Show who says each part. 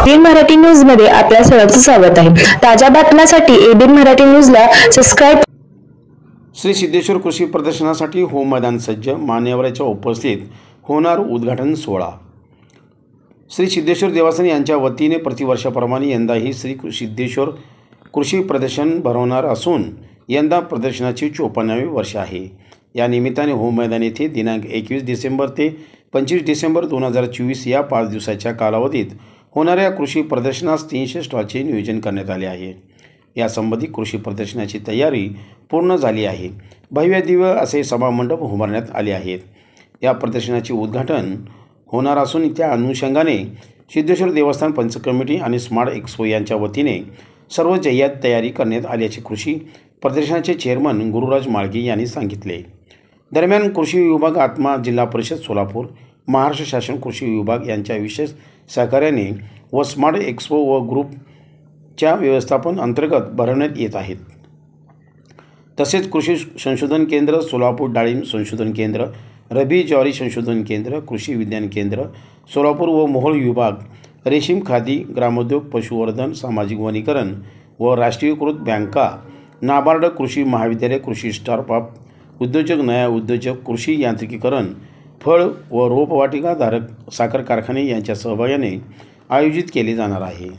Speaker 1: ABN Marathi news मध्ये आपल्या सर्वांचं स्वागत आहे। ताज्या बातम्यांसाठी एबीएन मराठी न्यूजला सबस्क्राइब।
Speaker 2: श्री सिद्धेश्वर कृषी प्रदर्शनासाठी होम मैदान सज्ज, मान्यवरांच्या उपस्थितीत होणार उद्घाटन सोहळा। श्री सिद्धेश्वर देवस्थान यांच्या वतीने प्रतिवर्षाप्रमाणे यंदाही श्री सिद्धेश्वर कृषी प्रदर्शन भरवणार असून यंदा प्रदर्शनाची 54वे वर्ष आहे। या निमित्ताने होम मैदान येथे दिनांक 21 डिसेंबर ते 25 डिसेंबर 2024 या 5 दिवसाच्या कालावधीत होणाऱ्या कृषी प्रदर्शनास 300 स्टॉलचे नियोजन करण्यात आले आहे। यासंबंधी कृषी प्रदर्शनाची तयारी पूर्ण झाली आहे। भव्य दिव्य असे सभामंडप उभारण्यात आले आहेत। या प्रदर्शनाचे उद्घाटन होणार असून त्या अनुषंगाने सिद्धेश्वर देवस्थान पंच कमिटी आणि स्मार्ट एक्सपो यांच्या वतीने सर्व जय्यत तयारी करण्यात आल्याचे कृषी प्रदर्शनाचे चेअरमन गुरुराज माळगे यांनी सांगितले। दरम्यान कृषी विभाग, आत्मा जिल्हा परिषद सोलापूर, महाराष्ट्र शासन कृषी विभाग यांच्या विशेष सहकार्याने व स्मार्ट एक्सपो व ग्रुपच्या व्यवस्थापन अंतर्गत भरवण्यात येत आहेत। तसेच कृषी संशोधन केंद्र सोलापूर, डाळिंब संशोधन केंद्र, रबी ज्वारी संशोधन केंद्र, कृषी विज्ञान केंद्र सोलापूर व मोहोळ विभाग, रेशीम खादी, ग्रामोद्योग, पशुवर्धन, सामाजिक वनीकरण व राष्ट्रीयकृत बँका, नाबार्ड, कृषी महाविद्यालय, कृषी स्टार्टअप उद्योजक, नया उद्योजक, कृषी यांत्रिकीकरण, फळ व रोपवाटिका धारक, साखर कारखाने यांच्या सहभागाने आयोजित केले जाणार आहे।